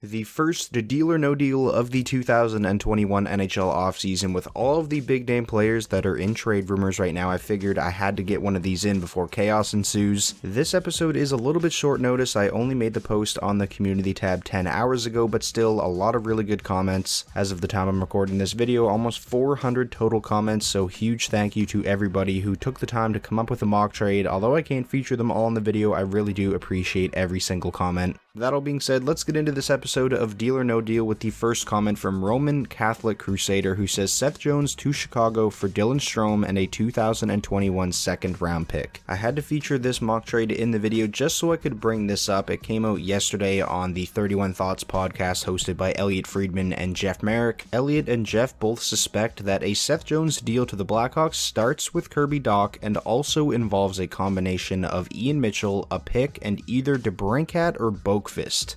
The first deal or no deal of the 2021 NHL offseason with all of the big name players that are in trade rumors right now. I figured I had to get one of these in before chaos ensues. This episode is a little bit short notice. I only made the post on the community tab 10 hours ago, but still a lot of really good comments. As of the time I'm recording this video, almost 400 total comments, so huge thank you to everybody who took the time to come up with a mock trade. Although I can't feature them all in the video, I really do appreciate every single comment. That all being said, let's get into this episode of Deal or No Deal with the first comment from Roman Catholic Crusader, who says Seth Jones to Chicago for Dylan Strome and a 2021 second round pick. I had to feature this mock trade in the video just so I could bring this up. It came out yesterday on the 31 Thoughts podcast hosted by Elliot Friedman and Jeff Merrick. Elliot and Jeff both suspect that a Seth Jones deal to the Blackhawks starts with Kirby Dach and also involves a combination of Ian Mitchell, a pick, and either DeBrincat or Boakfist.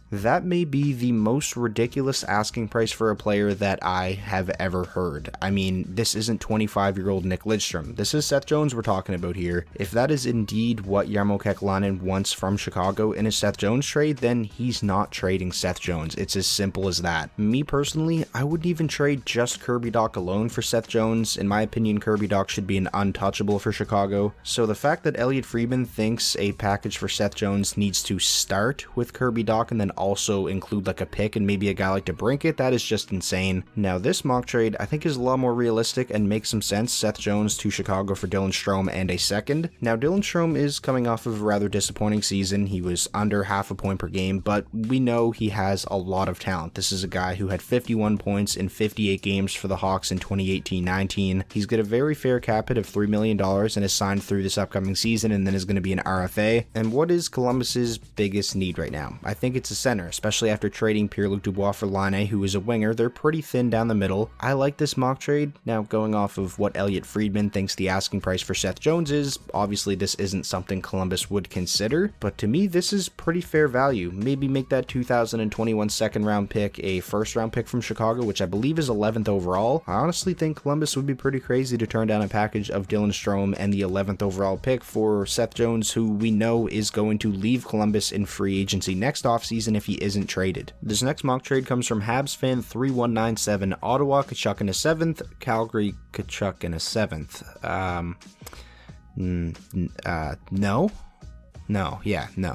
That may be the most ridiculous asking price for a player that I have ever heard. I mean, this isn't 25-year-old Nick Lidstrom. This is Seth Jones we're talking about here. If that is indeed what Jarmo Kekalainen wants from Chicago in a Seth Jones trade, then he's not trading Seth Jones. It's as simple as that. Me personally, I wouldn't even trade just Kirby Dach alone for Seth Jones. In my opinion, Kirby Dach should be an untouchable for Chicago. So the fact that Elliot Friedman thinks a package for Seth Jones needs to start with Kirby Dach and then also include like a pick and maybe a guy like DeBrincat, that is just insane. Now this mock trade I think is a lot more realistic and makes some sense. Seth Jones to Chicago for Dylan Strome and a second. Now Dylan Strome is coming off of a rather disappointing season. He was under half a point per game, but we know he has a lot of talent. This is a guy who had 51 points in 58 games for the Hawks in 2018-19. He's got a very fair cap hit of $3 million and is signed through this upcoming season and then is going to be an RFA. And what is Columbus's biggest need right now? I think it's a center, especially after trading Pierre-Luc Dubois for Laine, who is a winger. They're pretty thin down the middle. I like this mock trade. Now, going off of what Elliot Friedman thinks the asking price for Seth Jones is, obviously this isn't something Columbus would consider, but to me this is pretty fair value. Maybe make that 2021 second round pick a first round pick from Chicago, which I believe is 11th overall. I honestly think Columbus would be pretty crazy to turn down a package of Dylan Strome and the 11th overall pick for Seth Jones, who we know is going to leave Columbus in free agency next offseason if he isn't traded. This next mock trade comes from Habs fan 3197. Ottawa Tkachuk in a 7th, Calgary Tkachuk in a 7th. No.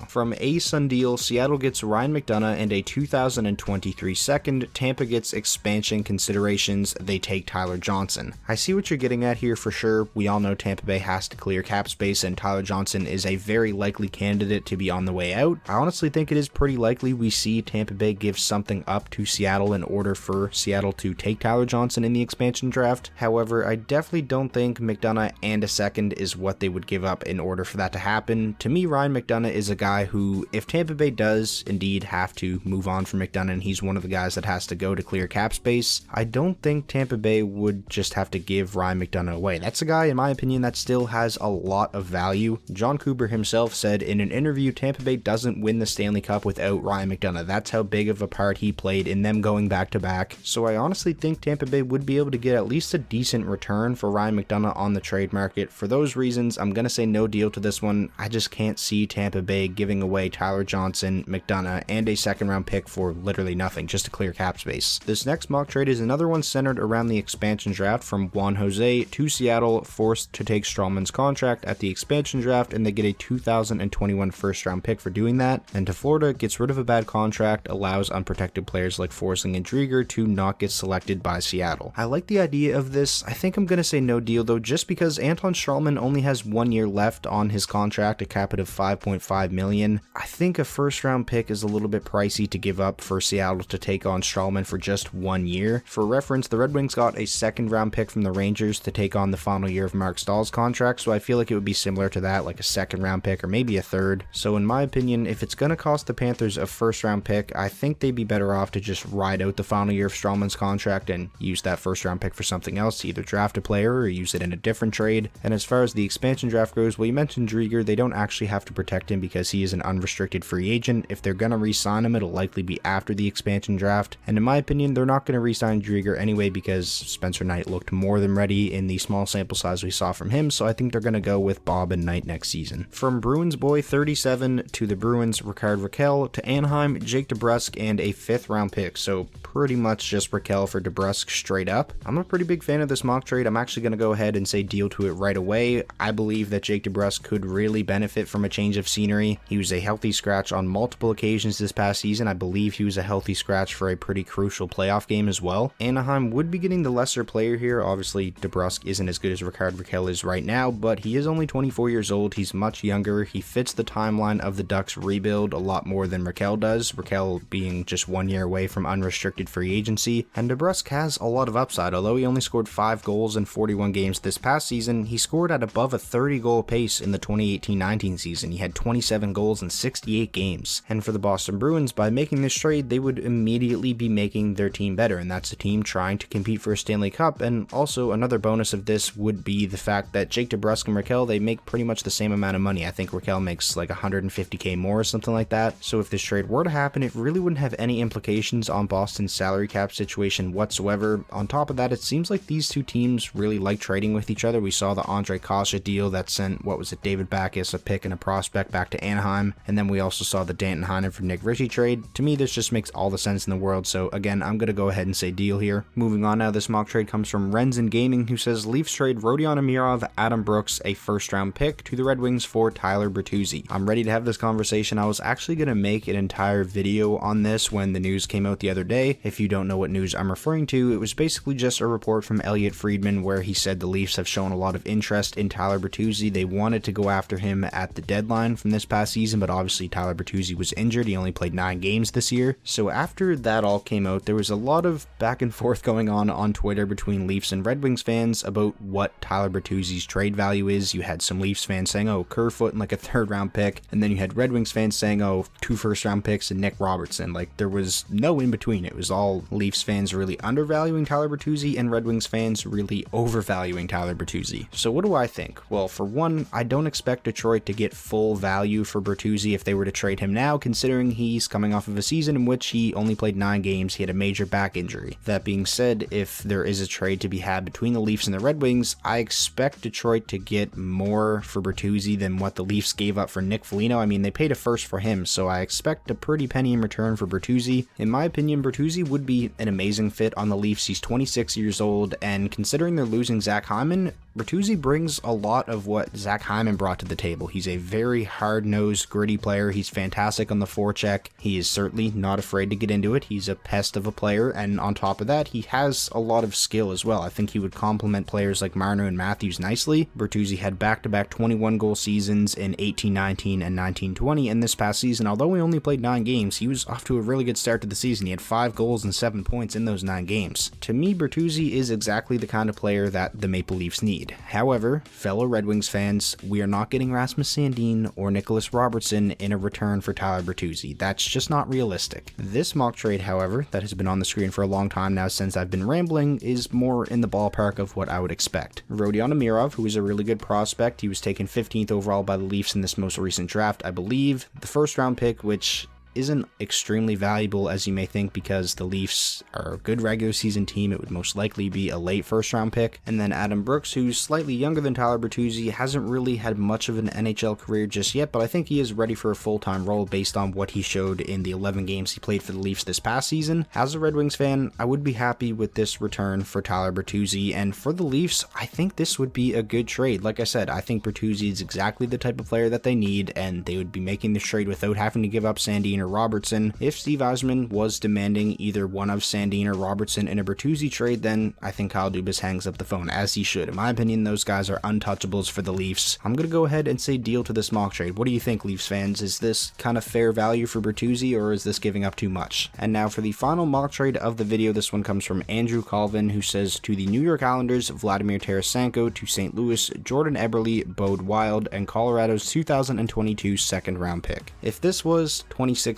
From A Sundeal, Seattle gets Ryan McDonagh and a 2023 second. Tampa gets expansion considerations. They take Tyler Johnson. I see what you're getting at here for sure. We all know Tampa Bay has to clear cap space and Tyler Johnson is a very likely candidate to be on the way out. I honestly think it is pretty likely we see Tampa Bay give something up to Seattle in order for Seattle to take Tyler Johnson in the expansion draft. However, I definitely don't think McDonagh and a second is what they would give up in order for that to happen. To me, Ryan McDonagh is a guy who, if Tampa Bay does indeed have to move on from McDonagh and he's one of the guys that has to go to clear cap space, I don't think Tampa Bay would just have to give Ryan McDonagh away. That's a guy, in my opinion, that still has a lot of value. John Cooper himself said in an interview, Tampa Bay doesn't win the Stanley Cup without Ryan McDonagh. That's how big of a part he played in them going back to back. So I honestly think Tampa Bay would be able to get at least a decent return for Ryan McDonagh on the trade market. For those reasons, I'm going to say no deal to this one. I just can't see Tampa Bay giving away Tyler Johnson, McDonagh, and a second round pick for literally nothing, just to clear cap space. This next mock trade is another one centered around the expansion draft from Juan Jose to Seattle, forced to take Stralman's contract at the expansion draft, and they get a 2021 first round pick for doing that. And to Florida, gets rid of a bad contract, allows unprotected players like Forsling and Drieger to not get selected by Seattle. I like the idea of this. I think I'm going to say no deal though, just because Anton Stralman only has 1 year left on his contract, a cap hit of $5.5 million. I think a first round pick is a little bit pricey to give up for Seattle to take on Stralman for just 1 year. For reference, the Red Wings got a second round pick from the Rangers to take on the final year of Mark Stahl's contract, so I feel like it would be similar to that, like a second round pick or maybe a third. So in my opinion, if it's going to cost the Panthers a first round pick, I think they'd be better off to just ride out the final year of Stralman's contract and use that first round pick for something else, either draft a player or use it in a different trade. And as far as the expansion draft goes, well, you mentioned Drieger. They don't actually have to protect him because he is an unrestricted free agent. If they're going to re-sign him, it'll likely be after the expansion draft. And in my opinion, they're not going to re-sign Drieger anyway because Spencer Knight looked more than ready in the small sample size we saw from him. So I think they're going to go with Bob and Knight next season. From Bruins boy 37 to the Bruins, Rickard Rakell, to Anaheim, Jake DeBrusk, and a 5th round pick. So pretty much just Rakell for DeBrusk straight up. I'm a pretty big fan of this mock trade. I'm actually going to go ahead and say deal to it right away. I believe that Jake DeBrusk could really benefit from a change of scenery. He was a healthy scratch on multiple occasions this past season. I believe he was a healthy scratch for a pretty crucial playoff game as well. Anaheim would be getting the lesser player here. Obviously, DeBrusk isn't as good as Rickard Rakell is right now, but he is only 24 years old. He's much younger. He fits the timeline of the Ducks rebuild a lot more than Rakell does, Rakell being just 1 year away from unrestricted free agency, and DeBrusk has a lot of upside. Although he only scored 5 goals in 41 games this past season, he scored at above a 30-goal pace in the 2018-19 season. He had 27 goals in 68 games. And for the Boston Bruins, by making this trade, they would immediately be making their team better, and that's a team trying to compete for a Stanley Cup. And also another bonus of this would be the fact that Jake DeBrusk and Rakell, they make pretty much the same amount of money. I think Rakell makes like $150K more or something like that. So if this trade were to happen, it really wouldn't have any implications on Boston's salary cap situation whatsoever. On top of that, it seems like these two teams really like trading with each other. We saw the Andre Kase deal that sent, David Backes, a pick and a prospect back to Anaheim, and then we also saw the Danton Heinen for Nick Ritchie trade. To me, this just makes all the sense in the world, so again, I'm going to go ahead and say deal here. Moving on now, this mock trade comes from Renzen Gaming, who says Leafs trade Rodion Amirov, Adam Brooks, a first-round pick to the Red Wings for Tyler Bertuzzi. I'm ready to have this conversation. I was actually going to make an entire video on this when the news came out the other day. If you don't know what news I'm referring to, it was basically just a report from Elliot Friedman where he said the Leafs have shown a lot of interest in Tyler Bertuzzi. They wanted to go after him at the deadline from this past season, but obviously Tyler Bertuzzi was injured. He only played 9 games this year. So after that all came out, there was a lot of back and forth going on Twitter between Leafs and Red Wings fans about what Tyler Bertuzzi's trade value is. You had some Leafs fans saying, oh, Kerfoot and like a 3rd round pick, and then you had Red Wings fans saying, oh, 2 first-round picks and Nick Robertson. Like, there was no in between. It was all Leafs fans really undervaluing Tyler Bertuzzi and Red Wings fans really overvaluing Tyler Bertuzzi. So what do I think? Well, for one, I don't expect Detroit to get full value for Bertuzzi if they were to trade him now, considering he's coming off of a season in which he only played 9 games. He had a major back injury. That being said, if there is a trade to be had between the Leafs and the Red Wings, I expect Detroit to get more for Bertuzzi than what the Leafs gave up for Nick Foligno. I mean, they paid a first for him, so I expect a pretty penny in return for Bertuzzi. In my opinion, Bertuzzi would be an amazing fit on the Leafs. He's 26 years old, and considering they're losing Zach Hyman, Bertuzzi brings a lot of what Zach Hyman brought to the table. He's a very hard-nosed, gritty player. He's fantastic on the forecheck. He is certainly not afraid to get into it. He's a pest of a player, and on top of that, he has a lot of skill as well. I think he would complement players like Marner and Matthews nicely. Bertuzzi had back-to-back 21-goal seasons in 18-19 and 19-20, and this past season, although he only played 9 games, he was off to a really good start to the season. He had 5 goals and 7 points in those 9 games. To me, Bertuzzi is exactly the kind of player that the Maple Leafs need. However, fellow Red Wings fans, we are not getting Rasmus Sandin or Nicholas Robertson in a return for Tyler Bertuzzi. That's just not realistic. This mock trade, however, that has been on the screen for a long time now since I've been rambling, is more in the ballpark of what I would expect. Rodion Amirov, who is a really good prospect, he was taken 15th overall by the Leafs in this most recent draft, I believe. The first round pick, which isn't extremely valuable as you may think because the Leafs are a good regular season team. It would most likely be a late first round pick. And then Adam Brooks, who's slightly younger than Tyler Bertuzzi, hasn't really had much of an NHL career just yet, but I think he is ready for a full-time role based on what he showed in the 11 games he played for the Leafs this past season. As a Red Wings fan, I would be happy with this return for Tyler Bertuzzi, and for the Leafs, I think this would be a good trade. Like I said, I think Bertuzzi is exactly the type of player that they need, and they would be making this trade without having to give up Sandin or Robertson. If Steve Yzerman was demanding either one of Sandin or Robertson in a Bertuzzi trade, then I think Kyle Dubas hangs up the phone, as he should. In my opinion, those guys are untouchables for the Leafs. I'm going to go ahead and say deal to this mock trade. What do you think, Leafs fans? Is this kind of fair value for Bertuzzi, or is this giving up too much? And now for the final mock trade of the video, this one comes from Andrew Colvin, who says, to the New York Islanders, Vladimir Tarasenko; to St. Louis, Jordan Eberle, Bode Wild; and Colorado's 2022 second round pick. If this was 2016,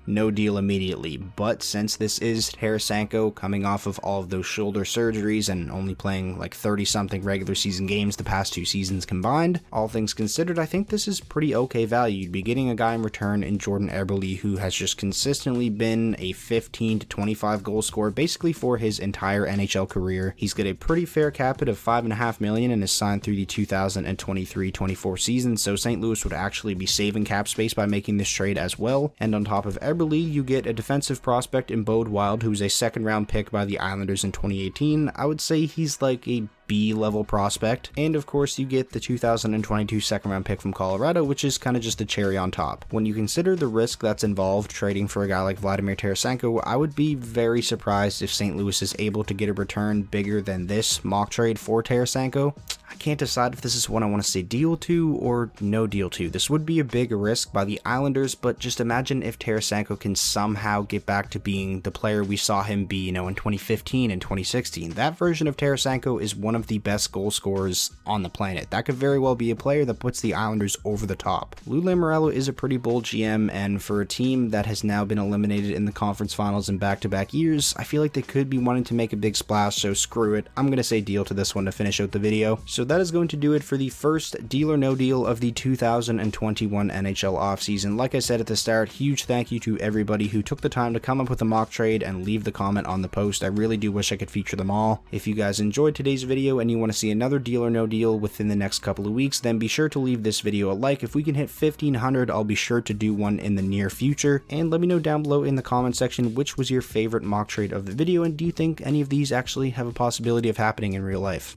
no deal immediately. But since this is Tarasenko coming off of all of those shoulder surgeries and only playing like 30-something regular season games the past 2 seasons combined, all things considered, I think this is pretty okay value. You'd be getting a guy in return in Jordan Eberle, who has just consistently been a 15 to 25 goal scorer basically for his entire NHL career. He's got a pretty fair cap hit of $5.5 million and is signed through the 2023-24 season, so St. Louis would actually be saving cap space by making this trade as well. And on top of Eberle, you get a defensive prospect in Bode Wild, who's a second-round pick by the Islanders in 2018. I would say he's like a B-level prospect, and of course you get the 2022 second-round pick from Colorado, which is kind of just a cherry on top. When you consider the risk that's involved trading for a guy like Vladimir Tarasenko, I would be very surprised if St. Louis is able to get a return bigger than this mock trade for Tarasenko. I can't decide if this is one I want to say deal to or no deal to. This would be a big risk by the Islanders, but just imagine if Tarasenko can somehow get back to being the player we saw him be, in 2015 and 2016. That version of Tarasenko is one of the best goal scorers on the planet. That could very well be a player that puts the Islanders over the top. Lou Lamoriello is a pretty bold GM, and for a team that has now been eliminated in the conference finals in back-to-back years, I feel like they could be wanting to make a big splash, so screw it. I'm going to say deal to this one to finish out the video. So that is going to do it for the first deal or no deal of the 2021 NHL offseason. Like I said at the start, huge thank you to everybody who took the time to come up with a mock trade and leave the comment on the post. I really do wish I could feature them all. If you guys enjoyed today's video and you want to see another deal or no deal within the next couple of weeks, then be sure to leave this video a like. If we can hit 1,500, I'll be sure to do one in the near future. And let me know down below in the comment section which was your favorite mock trade of the video, and do you think any of these actually have a possibility of happening in real life?